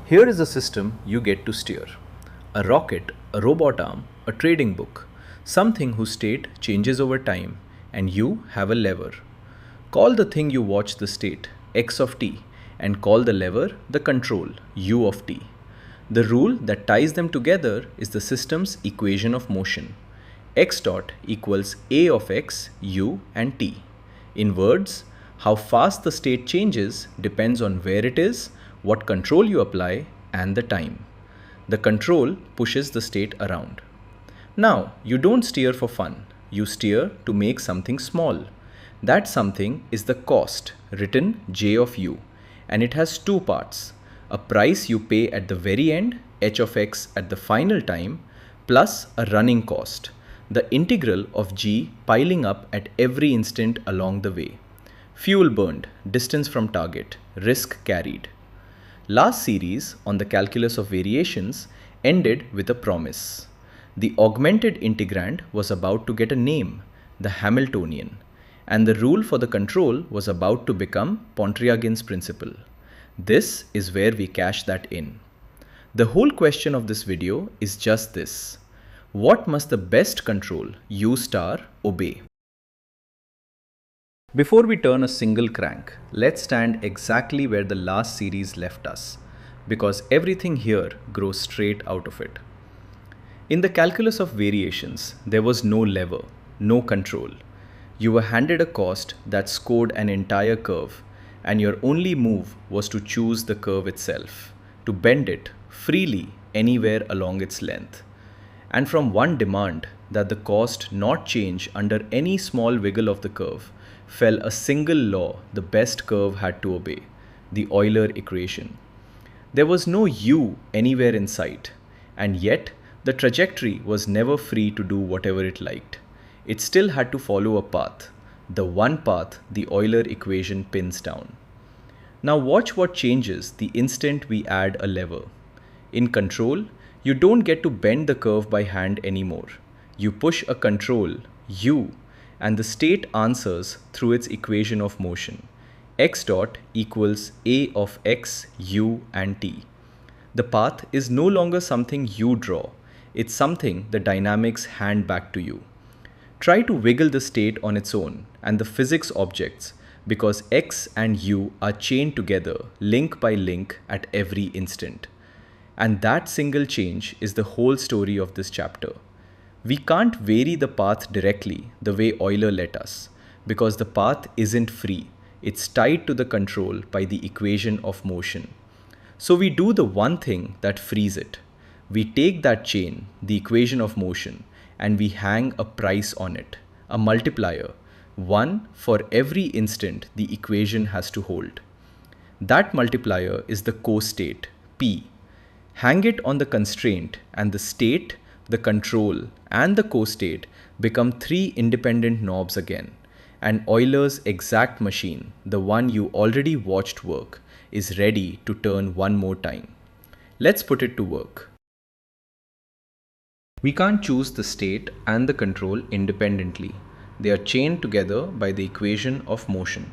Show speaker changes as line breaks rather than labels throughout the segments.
Here is a system you get to steer: a rocket, a robot arm, a trading book, something whose state changes over time, and you have a lever. Call the thing you watch the state x of t, and call the lever the control u of t. The rule that ties them together is the system's equation of motion. X dot equals a of x, u, and t. In words, how fast the state changes depends on where it is, what control you apply, and the time. The control pushes the state around. Now, you don't steer for fun. You steer to make something small. That something is the cost, written J of u, and it has two parts: a price you pay at the very end, h of x at the final time, plus a running cost, the integral of g piling up at every instant along the way. Fuel burned, distance from target, risk carried. Last series on the calculus of variations ended with a promise. The augmented integrand was about to get a name, the Hamiltonian, and the rule for the control was about to become Pontryagin principle. This is where we cash that in. The whole question of this video is just this: what must the best control u star obey? Before we turn a single crank, let's stand exactly where the last series left us, because everything here grows straight out of it. In the calculus of variations, there was no lever, no control. You were handed a cost that scored an entire curve, and your only move was to choose the curve itself, to bend it freely anywhere along its length. And from one demand that the cost not change under any small wiggle of the curve, fell a single law the best curve had to obey: the Euler equation. There was no u anywhere in sight, and yet the trajectory was never free to do whatever it liked. It still had to follow a path, the one path the Euler equation pins down. Now watch what changes the instant we add a lever. In control, you don't get to bend the curve by hand anymore. You push a control, u, and the state answers through its equation of motion. X dot equals a of x, u, and t. The path is no longer something you draw. It's something the dynamics hand back to you. Try to wiggle the state on its own and the physics objects, because x and u are chained together link by link at every instant. And that single change is the whole story of this chapter. We can't vary the path directly the way Euler let us, because the path isn't free. It's tied to the control by the equation of motion. So we do the one thing that frees it. We take that chain, the equation of motion, and we hang a price on it, a multiplier, one for every instant the equation has to hold. That multiplier is the co-state, P. Hang it on the constraint, and the state, the control, and the co-state become three independent knobs again. And Euler's exact machine, the one you already watched work, is ready to turn one more time. Let's put it to work. We can't choose the state and the control independently. They are chained together by the equation of motion.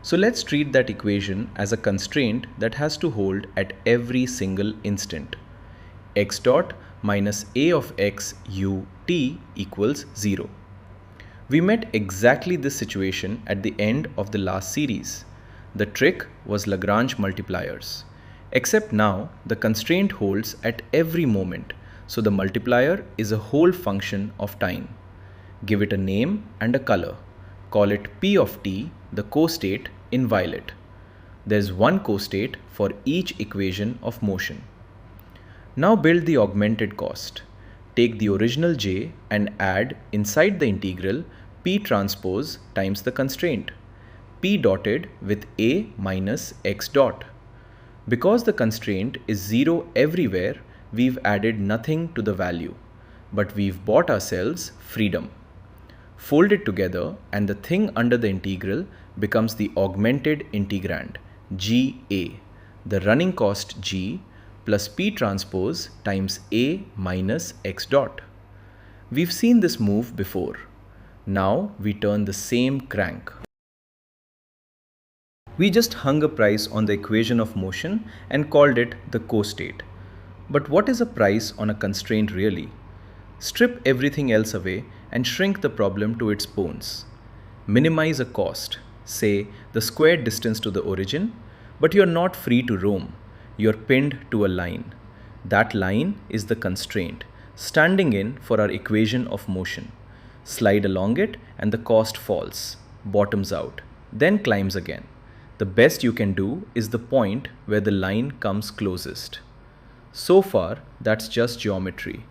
So let's treat that equation as a constraint that has to hold at every single instant. X dot minus a of x u t equals 0. We met exactly this situation at the end of the last series. The trick was Lagrange multipliers. Except now, the constraint holds at every moment, so the multiplier is a whole function of time. Give it a name and a color. Call it P of t, the co-state, in violet. There's one co-state for each equation of motion. Now build the augmented cost. Take the original j and add inside the integral p transpose times the constraint, p dotted with a minus x dot. Because the constraint is 0 everywhere, we've added nothing to the value, but we've bought ourselves freedom. Fold it together and the thing under the integral becomes the augmented integrand, GA, the running cost G plus P transpose times A minus X dot. We've seen this move before. Now we turn the same crank. We just hung a price on the equation of motion and called it the co-state. But what is a price on a constraint really? Strip everything else away and shrink the problem to its bones. Minimize a cost, say the square distance to the origin, but you're not free to roam. You're pinned to a line. That line is the constraint, standing in for our equation of motion. Slide along it and the cost falls, bottoms out, then climbs again. The best you can do is the point where the line comes closest. So far, that's just geometry.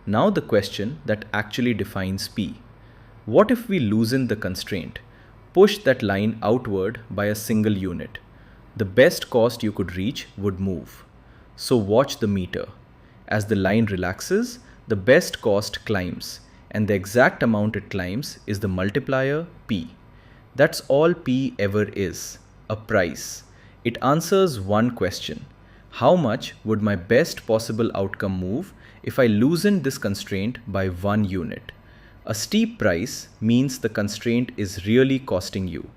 Now the question that actually defines P. What if we loosen the constraint? Push that line outward by a single unit. The best cost you could reach would move. So watch the meter. As the line relaxes, the best cost climbs, and the exact amount it climbs is the multiplier P. That's all P ever is, a price. It answers one question. How much would my best possible outcome move if I loosened this constraint by 1 unit? A steep price means the constraint is really costing you.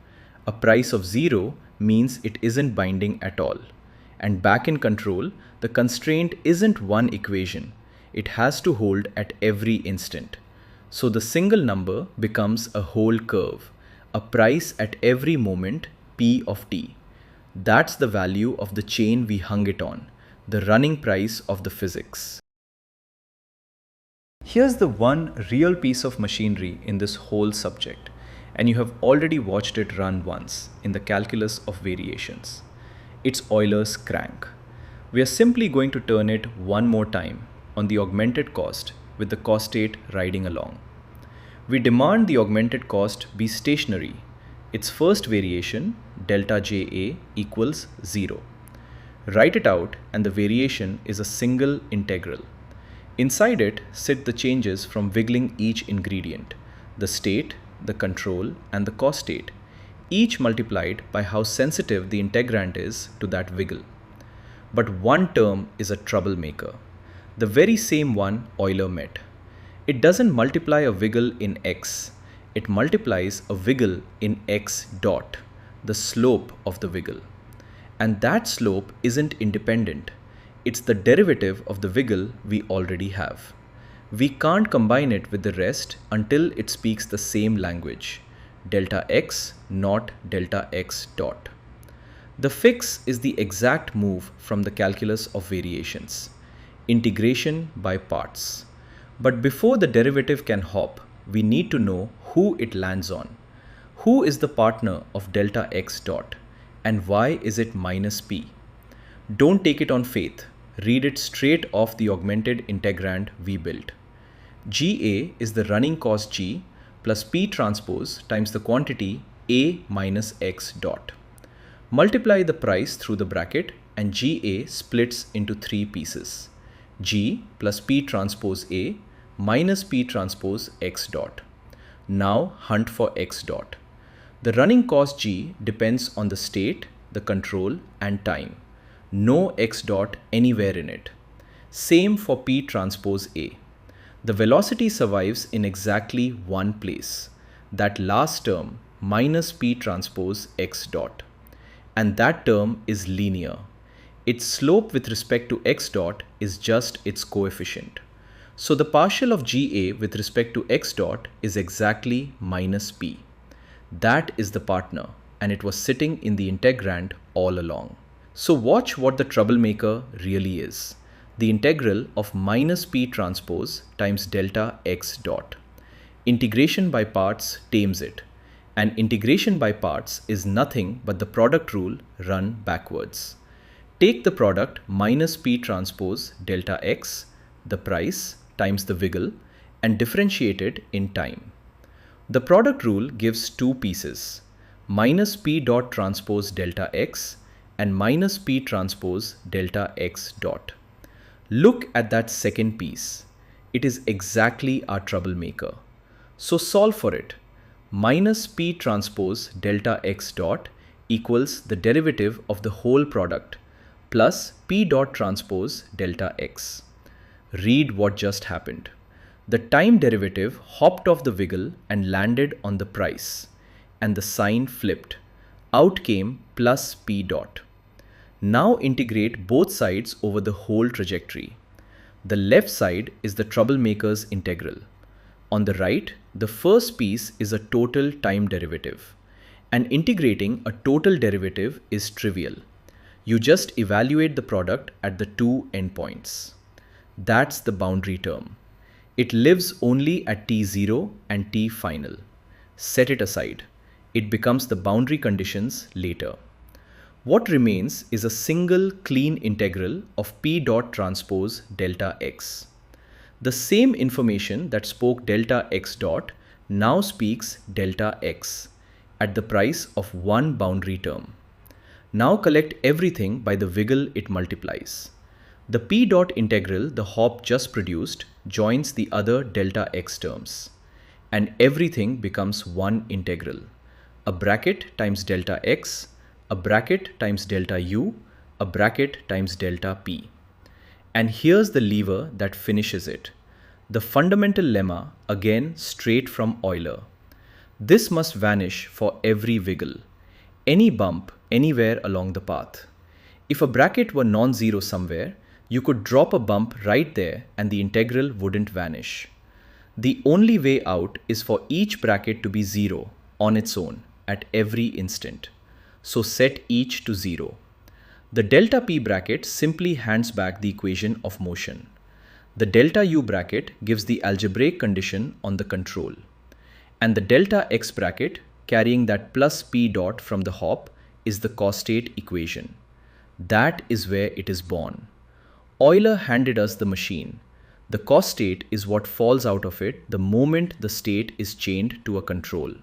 A price of 0 means it isn't binding at all. And back in control, the constraint isn't one equation. It has to hold at every instant. So the single number becomes a whole curve, a price at every moment, P of t. That's the value of the chain we hung it on, the running price of the physics. Here's the one real piece of machinery in this whole subject, and you have already watched it run once in the calculus of variations. It's Euler's crank. We are simply going to turn it one more time on the augmented cost with the costate riding along. We demand the augmented cost be stationary. Its first variation, delta JA, equals 0. Write it out and the variation is a single integral. Inside it sit the changes from wiggling each ingredient, the state, the control, and the costate, each multiplied by how sensitive the integrand is to that wiggle. But one term is a troublemaker, the very same one Euler met. It doesn't multiply a wiggle in x, it multiplies a wiggle in x dot, the slope of the wiggle. And that slope isn't independent. It's the derivative of the wiggle we already have. We can't combine it with the rest until it speaks the same language, delta x not delta x dot. The fix is the exact move from the calculus of variations, integration by parts. But before the derivative can hop, we need to know who it lands on. Who is the partner of delta x dot, and why is it minus p? Don't take it on faith. Read it straight off the augmented integrand we built. GA is the running cost G plus P transpose times the quantity A minus X dot. Multiply the price through the bracket and GA splits into 3 pieces. G plus P transpose A minus P transpose X dot. Now hunt for X dot. The running cost G depends on the state, the control, and time. No X dot anywhere in it. Same for P transpose A. The velocity survives in exactly one place, that last term minus P transpose X dot. And that term is linear. Its slope with respect to X dot is just its coefficient. So the partial of GA with respect to X dot is exactly minus P. That is the partner, and it was sitting in the integrand all along. So watch what the troublemaker really is. The integral of minus P transpose times delta x dot. Integration by parts tames it. And integration by parts is nothing but the product rule run backwards. Take the product minus P transpose delta x, the price, times the wiggle, and differentiate it in time. The product rule gives 2 pieces, minus P dot transpose delta x and minus P transpose delta x dot. Look at that second piece. It is exactly our troublemaker. So solve for it. Minus P transpose delta x dot equals the derivative of the whole product plus P dot transpose delta x. Read what just happened. The time derivative hopped off the wiggle and landed on the price, and the sign flipped. Out came plus p dot. Now integrate both sides over the whole trajectory. The left side is the troublemaker's integral. On the right, the first piece is a total time derivative. And integrating a total derivative is trivial. You just evaluate the product at the two endpoints. That's the boundary term. It lives only at t0 and t final. Set it aside. It becomes the boundary conditions later. What remains is a single clean integral of p dot transpose delta x. The same information that spoke delta x dot now speaks delta x at the price of one boundary term. Now collect everything by the wiggle it multiplies. The p dot integral the hop just produced joins the other delta x terms, and everything becomes one integral. A bracket times delta x, a bracket times delta u, a bracket times delta p. And here's the lever that finishes it. The fundamental lemma, again straight from Euler. This must vanish for every wiggle, any bump anywhere along the path. If a bracket were non-zero somewhere, you could drop a bump right there and the integral wouldn't vanish. The only way out is for each bracket to be zero on its own at every instant. So set each to 0. The delta p bracket simply hands back the equation of motion. The delta u bracket gives the algebraic condition on the control. And the delta x bracket, carrying that plus p dot from the hop, is the costate equation. That is where it is born. Euler handed us the machine. The costate is what falls out of it the moment the state is chained to a control.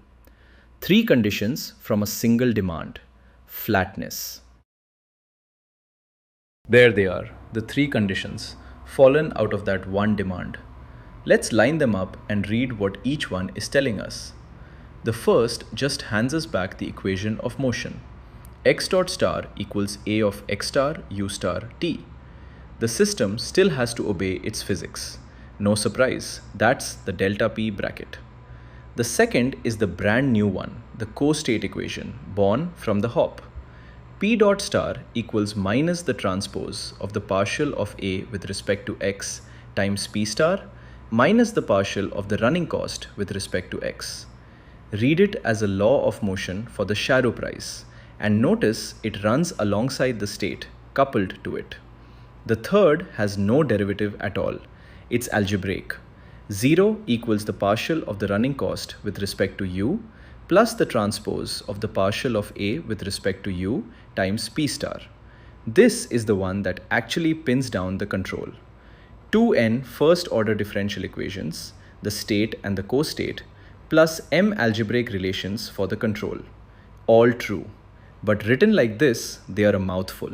3 conditions from a single demand. Flatness. There they are, the 3 conditions, fallen out of that one demand. Let's line them up and read what each one is telling us. The first just hands us back the equation of motion. X dot star equals a of x star u star t. The system still has to obey its physics. No surprise, that's the delta p bracket. The second is the brand new one, the costate equation, born from the hop. P dot star equals minus the transpose of the partial of a with respect to x times p star minus the partial of the running cost with respect to x. Read it as a law of motion for the shadow price, and notice it runs alongside the state, coupled to it. The third has no derivative at all. It's algebraic. 0 equals the partial of the running cost with respect to u plus the transpose of the partial of a with respect to u times p star. This is the one that actually pins down the control. 2n first order differential equations, the state and the costate, plus m algebraic relations for the control. All true. But written like this, they are a mouthful.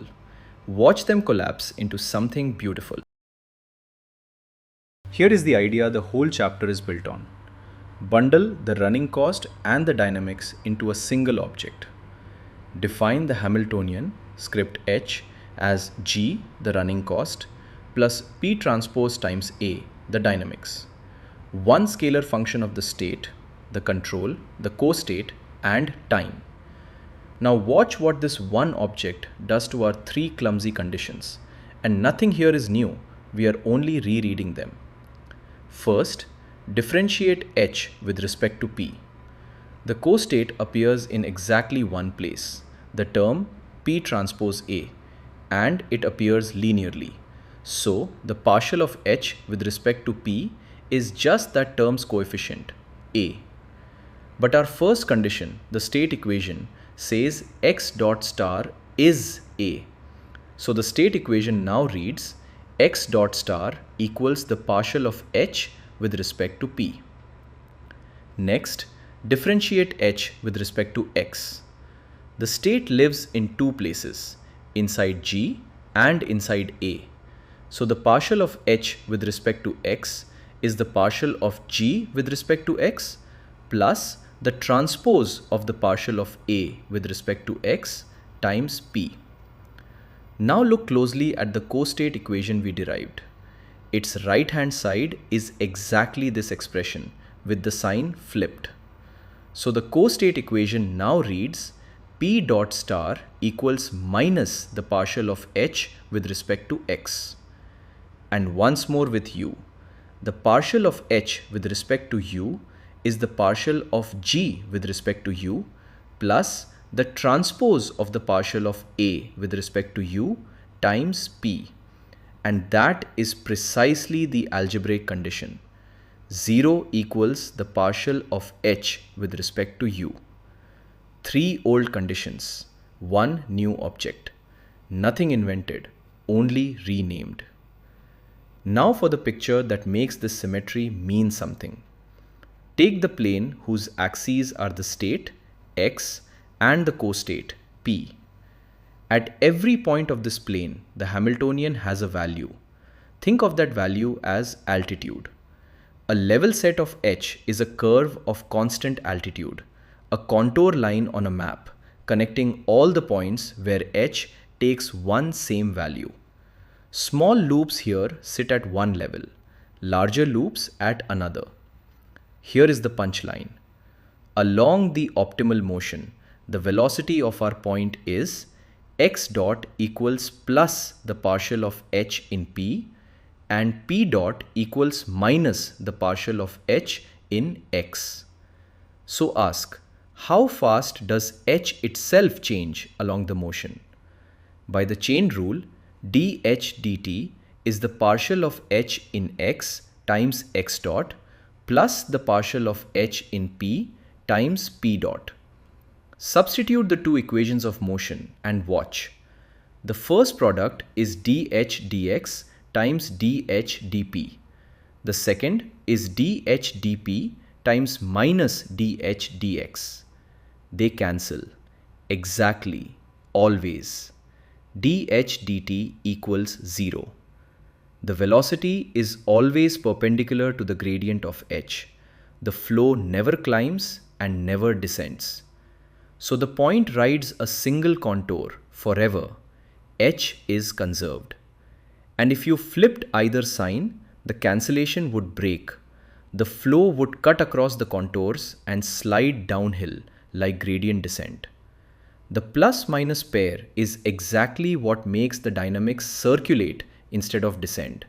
Watch them collapse into something beautiful. Here is the idea the whole chapter is built on. Bundle the running cost and the dynamics into a single object. Define the Hamiltonian, script h, as g, the running cost, plus p transpose times a, the dynamics. One scalar function of the state, the control, the costate, and time. Now watch what this one object does to our 3 clumsy conditions. And nothing here is new, we are only rereading them. First, differentiate h with respect to p. The costate appears in exactly one place, the term p transpose a, and it appears linearly. So the partial of h with respect to p is just that term's coefficient, a. But our first condition, the state equation, says x dot star is a. So the state equation now reads x dot star equals the partial of h with respect to p. Next, differentiate h with respect to x. The state lives in 2 places, inside g and inside a. So the partial of h with respect to x is the partial of g with respect to x plus the transpose of the partial of a with respect to x times p. Now look closely at the costate equation we derived. Its right hand side is exactly this expression with the sign flipped. So the costate equation now reads P dot star equals minus the partial of h with respect to x. And once more with u. The partial of h with respect to u is the partial of g with respect to u plus the transpose of the partial of a with respect to u times p. And that is precisely the algebraic condition. 0 equals the partial of h with respect to u. 3 old conditions, 1 new object. Nothing invented, only renamed. Now for the picture that makes this symmetry mean something. Take the plane whose axes are the state, x, and the costate, p. At every point of this plane, the Hamiltonian has a value. Think of that value as altitude. A level set of h is a curve of constant altitude, a contour line on a map connecting all the points where h takes one same value. Small loops here sit at one level, larger loops at another. Here is the punchline. Along the optimal motion, the velocity of our point is x dot equals plus the partial of h in p and p dot equals minus the partial of h in x. So ask, how fast does h itself change along the motion? By the chain rule, dh dt is the partial of h in x times x dot plus the partial of h in p times p dot. Substitute the two equations of motion and watch. The first product is dh dx times dh dp. The second is dh dp times minus dh dx. They cancel. Exactly. Always. Dh dt equals 0. The velocity is always perpendicular to the gradient of h. The flow never climbs and never descends. So the point rides a single contour forever. H is conserved. And if you flipped either sign, the cancellation would break. The flow would cut across the contours and slide downhill like gradient descent. The plus-minus pair is exactly what makes the dynamics circulate instead of descend.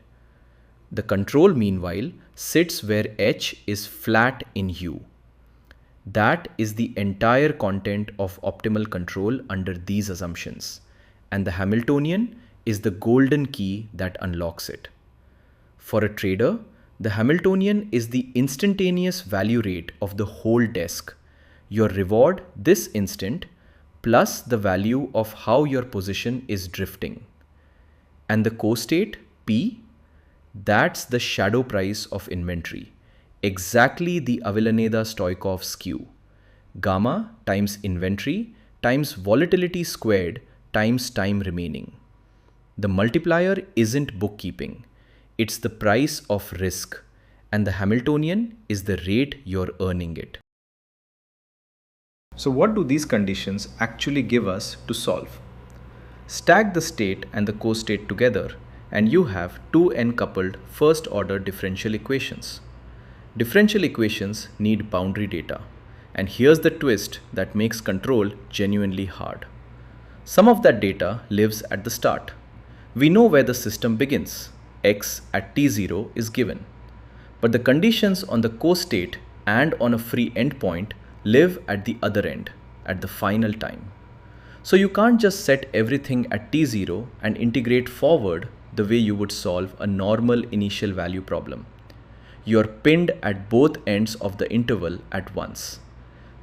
The control, meanwhile, sits where h is flat in u. That is the entire content of optimal control under these assumptions, and the Hamiltonian is the golden key that unlocks it. For a trader, the Hamiltonian is the instantaneous value rate of the whole desk, your reward this instant plus the value of how your position is drifting. And the co-state, P, that's the shadow price of inventory, exactly the Avellaneda-Stoikov skew. Gamma times inventory times volatility squared times time remaining. The multiplier isn't bookkeeping, it's the price of risk, and the Hamiltonian is the rate you're earning it. So what do these conditions actually give us to solve? Stack the state and the co-state together and you have two n-coupled first-order differential equations. Differential equations need boundary data, and here's the twist that makes control genuinely hard. Some of that data lives at the start. We know where the system begins. X at t0 is given. But the conditions on the co-state and on a free endpoint live at the other end, at the final time. So you can't just set everything at t0 and integrate forward the way you would solve a normal initial value problem. You're pinned at both ends of the interval at once.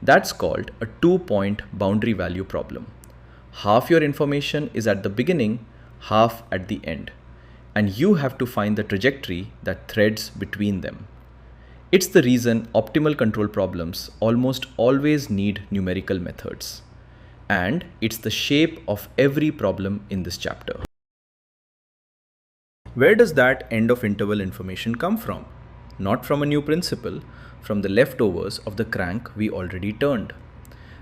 That's called a two-point boundary value problem. Half your information is at the beginning, half at the end, and you have to find the trajectory that threads between them. It's the reason optimal control problems almost always need numerical methods. And it's the shape of every problem in this chapter. Where does that end of interval information come from? Not from a new principle, from the leftovers of the crank we already turned.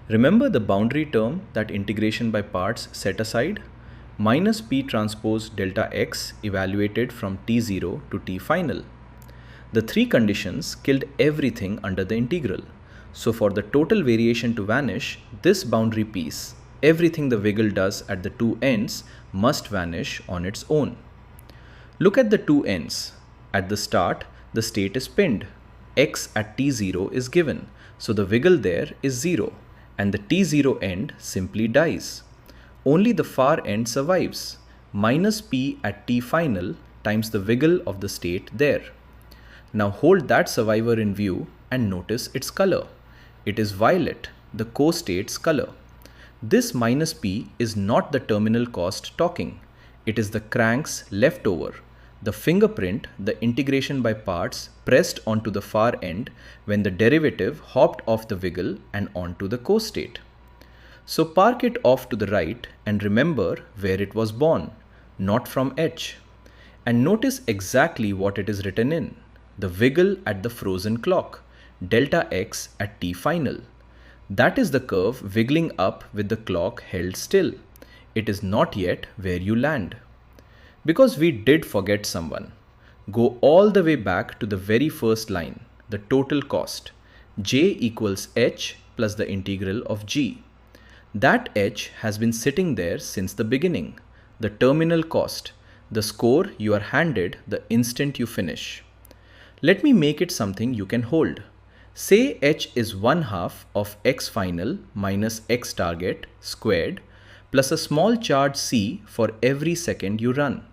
Remember the boundary term that integration by parts set aside? Minus p transpose delta x evaluated from t0 to t final. The three conditions killed everything under the integral. So for the total variation to vanish, this boundary piece, everything the wiggle does at the two ends, must vanish on its own. Look at the two ends. At the start, the state is pinned. X at t0 is given, so the wiggle there is 0, and the t0 end simply dies. Only the far end survives, minus p at t final times the wiggle of the state there. Now hold that survivor in view and notice its color. It is violet, the co-state's color. This minus p is not the terminal cost talking. It is the crank's leftover, the fingerprint, the integration by parts pressed onto the far end when the derivative hopped off the wiggle and onto the co-state. So park it off to the right and remember where it was born, not from h. And notice exactly what it is written in. The wiggle at the frozen clock, delta x at t final. That is the curve wiggling up with the clock held still. It is not yet where you land. Because we did forget someone, go all the way back to the very first line, the total cost, j equals h plus the integral of g. That h has been sitting there since the beginning, the terminal cost, the score you are handed the instant you finish. Let me make it something you can hold. Say h is 1/2 of x final minus x target squared plus a small charge c for every second you run.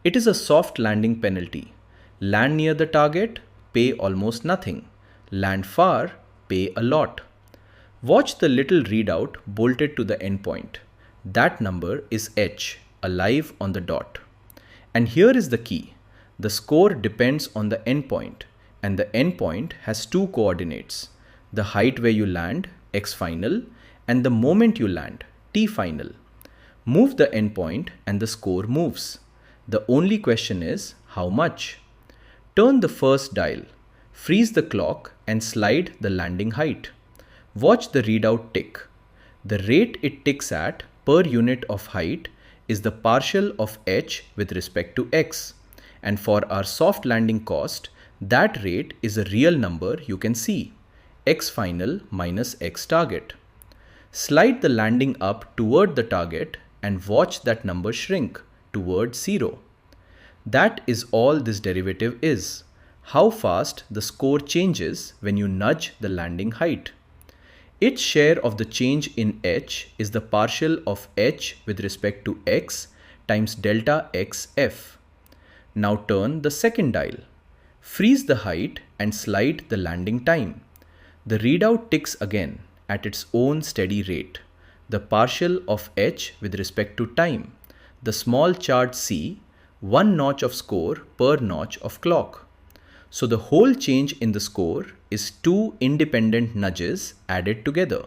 It is a soft landing penalty. Land near the target, pay almost nothing. Land far, pay a lot. Watch the little readout bolted to the endpoint. That number is h, alive on the dot. And here is the key. The score depends on the endpoint, and the endpoint has two coordinates. The height where you land, x final, and the moment you land, t final. Move the endpoint and the score moves. The only question is, how much? Turn the first dial, freeze the clock and slide the landing height. Watch the readout tick. The rate it ticks at per unit of height is the partial of h with respect to x. And for our soft landing cost, that rate is a real number you can see, x final minus x target. Slide the landing up toward the target and watch that number shrink towards 0. That is all this derivative is, how fast the score changes when you nudge the landing height. Its share of the change in h is the partial of h with respect to x times delta xf. Now turn the second dial. Freeze the height and slide the landing time. The readout ticks again at its own steady rate, the partial of h with respect to time, the small charge c, one notch of score per notch of clock. So the whole change in the score is two independent nudges added together,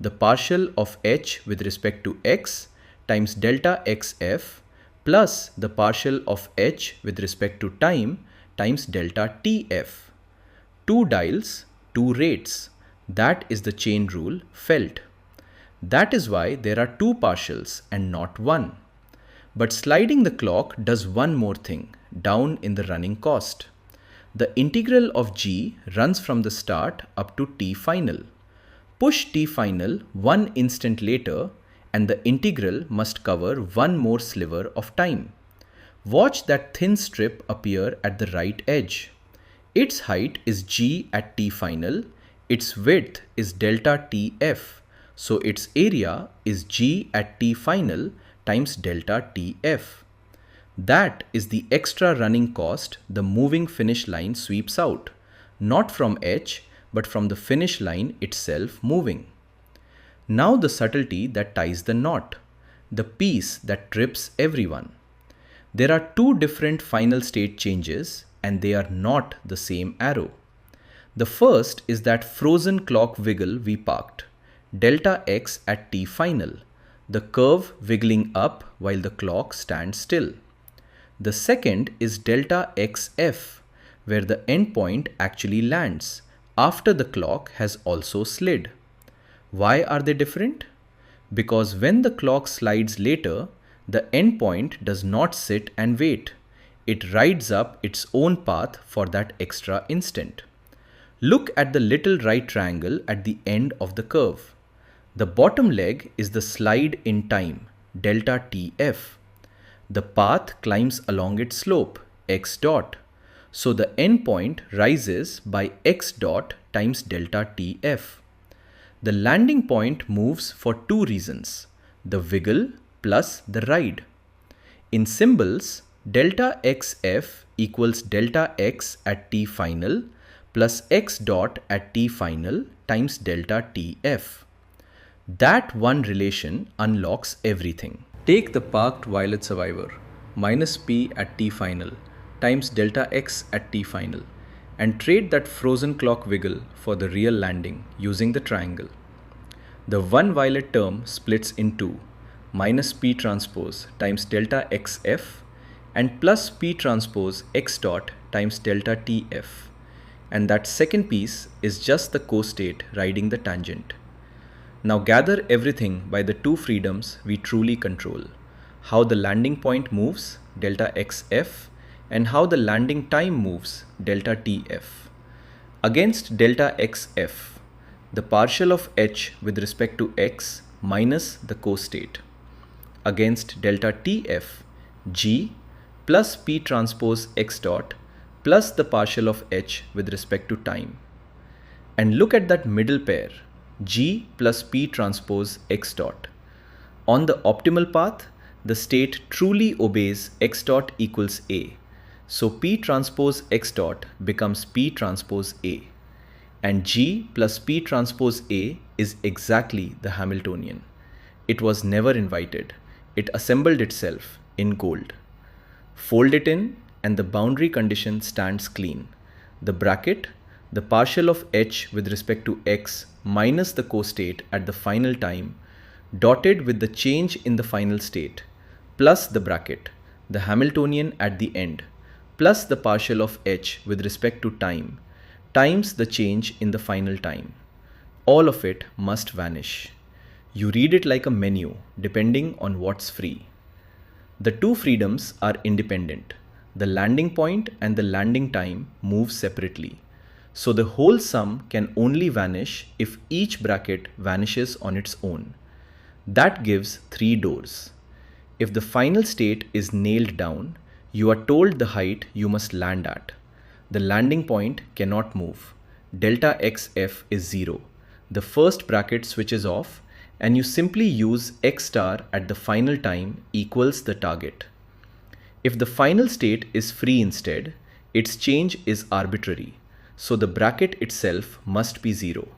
the partial of h with respect to x times delta xf plus the partial of h with respect to time times delta tf. Two dials, two rates. That is the chain rule felt. That is why there are two partials and not one. But sliding the clock does one more thing, down in the running cost. The integral of g runs from the start up to t final. Push t final one instant later and the integral must cover one more sliver of time. Watch that thin strip appear at the right edge. Its height is g at t final, its width is delta tf, so its area is g at t final times delta tf. That is the extra running cost the moving finish line sweeps out, not from h but from the finish line itself moving. Now the subtlety that ties the knot, the piece that trips everyone. There are two different final state changes and they are not the same arrow. The first is that frozen clock wiggle we parked, delta x at t final, the curve wiggling up while the clock stands still. The second is delta xf, where the endpoint actually lands after the clock has also slid. Why are they different? Because when the clock slides later, the endpoint does not sit and wait. It rides up its own path for that extra instant. Look at the little right triangle at the end of the curve. The bottom leg is the slide in time, delta TF. The path climbs along its slope, x dot. So the endpoint rises by x dot times delta TF. The landing point moves for two reasons, the wiggle plus the ride. In symbols, delta XF equals delta x at t final plus x dot at t final times delta TF. That one relation unlocks everything. Take the parked violet survivor minus p at t final times delta x at t final and trade that frozen clock wiggle for the real landing using the triangle. The one violet term splits in two, minus p transpose times delta xf and plus p transpose x dot times delta tf. And that second piece is just the costate riding the tangent. Now gather everything by the two freedoms we truly control. How the landing point moves, delta xf, and how the landing time moves, delta tf. Against delta xf, the partial of h with respect to x minus the costate. Against delta tf, g plus p transpose x dot plus the partial of h with respect to time. And look at that middle pair, g plus p transpose x dot. On the optimal path, the state truly obeys x dot equals a. So p transpose x dot becomes p transpose a. And g plus p transpose a is exactly the Hamiltonian. It was never invited. It assembled itself in gold. Fold it in and the boundary condition stands clean. The bracket, the partial of h with respect to x minus the costate at the final time, dotted with the change in the final state, plus the bracket, the Hamiltonian at the end, plus the partial of h with respect to time, times the change in the final time. All of it must vanish. You read it like a menu, depending on what's free. The two freedoms are independent. The landing point and the landing time move separately. So the whole sum can only vanish if each bracket vanishes on its own. That gives three doors. If the final state is nailed down, you are told the height you must land at. The landing point cannot move. Delta xf is 0. The first bracket switches off and you simply use x star at the final time equals the target. If the final state is free instead, its change is arbitrary. So the bracket itself must be 0.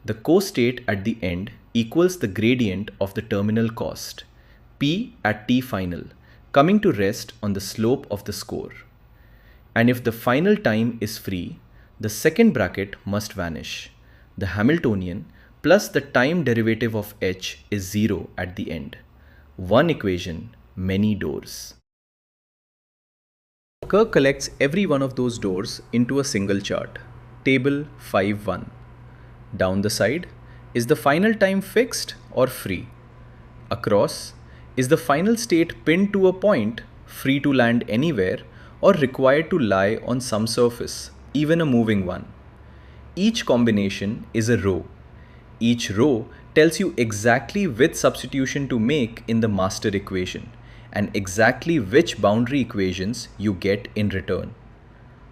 The costate at the end equals the gradient of the terminal cost, p at t final, coming to rest on the slope of the score. And if the final time is free, the second bracket must vanish. The Hamiltonian plus the time derivative of h is 0 at the end. One equation, many doors. Kerr collects every one of those doors into a single chart, table 5.1. Down the side, is the final time fixed or free? Across, is the final state pinned to a point, free to land anywhere, or required to lie on some surface, even a moving one? Each combination is a row. Each row tells you exactly which substitution to make in the master equation and exactly which boundary equations you get in return.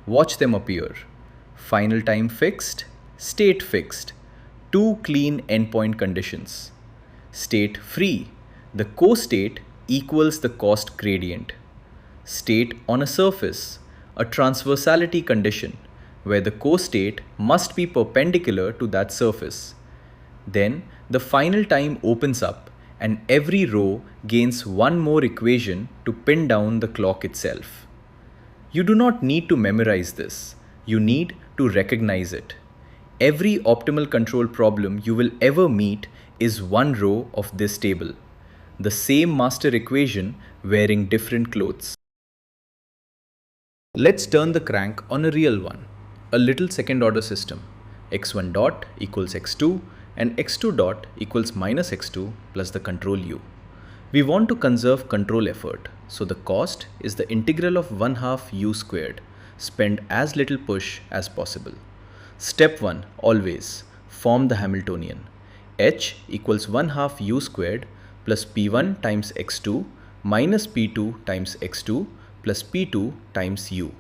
Watch them appear. Final time fixed, state fixed, two clean endpoint conditions. State free, the costate equals the cost gradient. State on a surface, a transversality condition where the costate must be perpendicular to that surface. Then the final time opens up and every row gains one more equation to pin down the clock itself. You do not need to memorize this. You need to recognize it. Every optimal control problem you will ever meet is one row of this table. The same master equation wearing different clothes. Let's turn the crank on a real one, a little second order system. x1 dot equals x2 and x2 dot equals minus x2 plus the control u. We want to conserve control effort, so the cost is the integral of 1/2 u squared, spend as little push as possible. Step 1. Always form the Hamiltonian. H equals 1 half u squared plus p1 times x2 minus p2 times x2 plus p2 times u.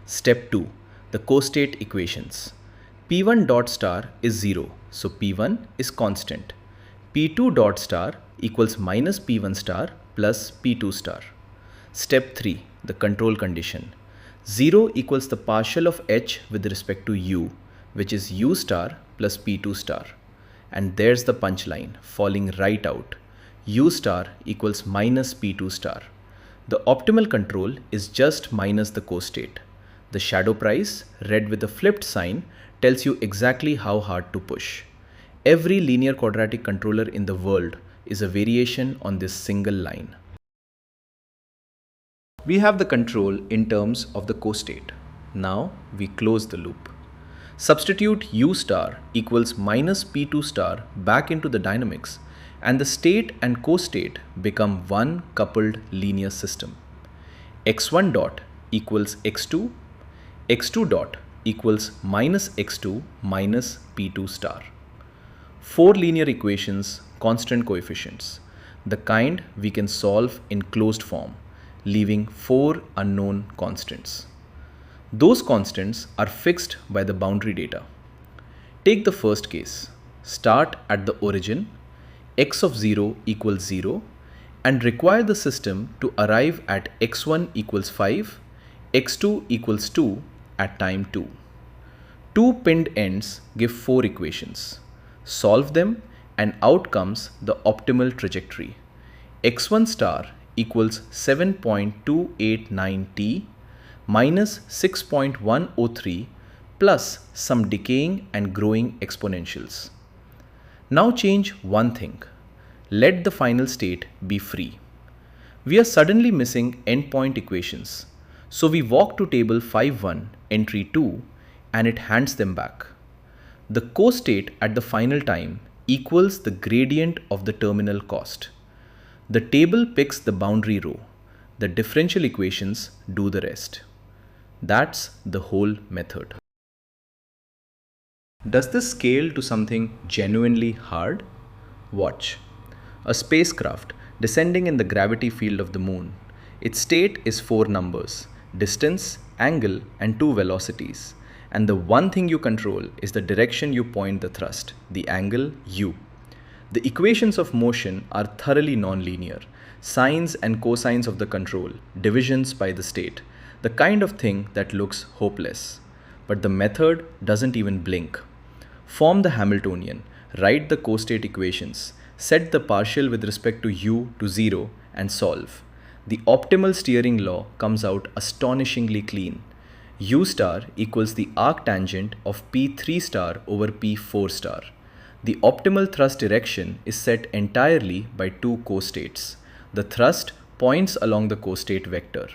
Step 2. The costate equations. P1 dot star is 0, so P1 is constant. P2 dot star equals minus P1 star plus P2 star. Step 3. The control condition. 0 equals the partial of H with respect to U, which is U star plus P2 star. And there's the punchline falling right out. U star equals minus P2 star. The optimal control is just minus the costate. The shadow price, read with a flipped sign, tells you exactly how hard to push. Every linear quadratic controller in the world is a variation on this single line. We have the control in terms of the costate. Now we close the loop. Substitute U star equals minus P2 star back into the dynamics, and the state and costate become one coupled linear system. x1 dot equals x2, x2 dot equals minus x2 minus P2 star. 4 linear equations, constant coefficients, the kind we can solve in closed form, leaving 4 unknown constants. Those constants are fixed by the boundary data. Take the first case. Start at the origin, x of 0 equals 0, and require the system to arrive at x1 equals 5, x2 equals 2 at time 2. Two pinned ends give 4 equations. Solve them and out comes the optimal trajectory. x1 star equals 7.289 t minus 6.103 plus some decaying and growing exponentials. Now change one thing. Let the final state be free. We are suddenly missing endpoint equations, so we walk to table 5.1 entry 2 and it hands them back. The costate at the final time equals the gradient of the terminal cost. The table picks the boundary row. The differential equations do the rest. That's the whole method. Does this scale to something genuinely hard? Watch. A spacecraft descending in the gravity field of the moon. Its state is 4 numbers: distance, angle, and 2 velocities. And the one thing you control is the direction you point the thrust, the angle u. The equations of motion are thoroughly nonlinear. Sines and cosines of the control, divisions by the state, the kind of thing that looks hopeless. But the method doesn't even blink. Form the Hamiltonian, write the costate equations, set the partial with respect to u to 0 and solve. The optimal steering law comes out astonishingly clean. U star equals the arctangent of P3 star over P4 star. The optimal thrust direction is set entirely by 2 costates. The thrust points along the costate vector.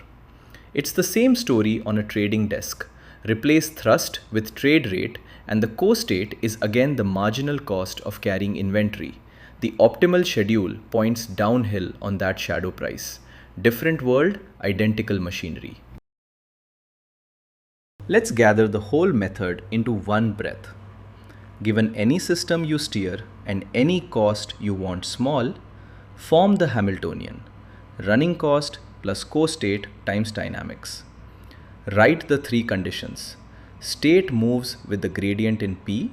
It's the same story on a trading desk. Replace thrust with trade rate and the costate is again the marginal cost of carrying inventory. The optimal schedule points downhill on that shadow price. Different world, identical machinery. Let's gather the whole method into one breath. Given any system you steer and any cost you want small, form the Hamiltonian. Running cost plus costate times dynamics. Write the 3 conditions. State moves with the gradient in P.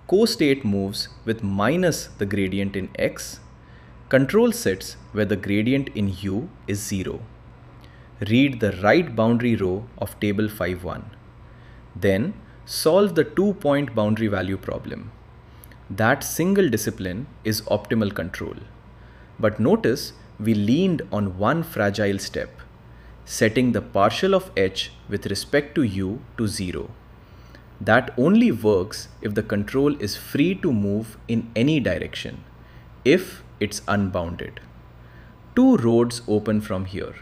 Costate moves with minus the gradient in X. Control sits where the gradient in U is 0. Read the right boundary row of table 5.1. Then solve the 2-point boundary value problem. That single discipline is optimal control. But notice we leaned on one fragile step, setting the partial of H with respect to U to 0. That only works if the control is free to move in any direction, if it's unbounded. 2 roads open from here.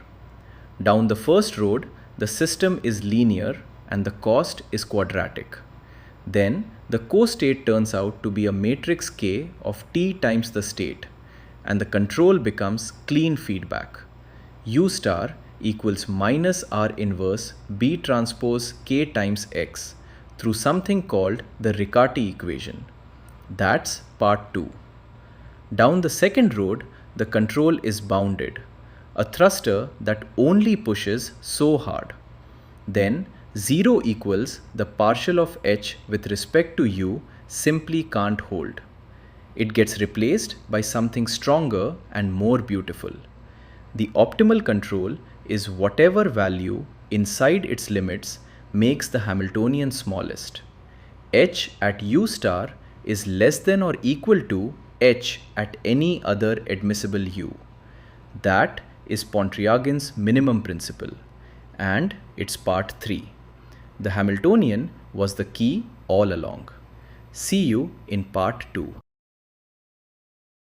Down the first road, the system is linear and the cost is quadratic. Then the costate turns out to be a matrix K of T times the state, and the control becomes clean feedback. U star equals minus R inverse B transpose K times X, through something called the Riccati equation. That's part 2. Down the second road, the control is bounded, a thruster that only pushes so hard. Then 0 equals the partial of h with respect to u simply can't hold. It gets replaced by something stronger and more beautiful. The optimal control is whatever value inside its limits makes the Hamiltonian smallest. H at u star is less than or equal to h at any other admissible u. That is Pontryagin's minimum principle, and it's part 3. The Hamiltonian was the key all along. See you in part 2.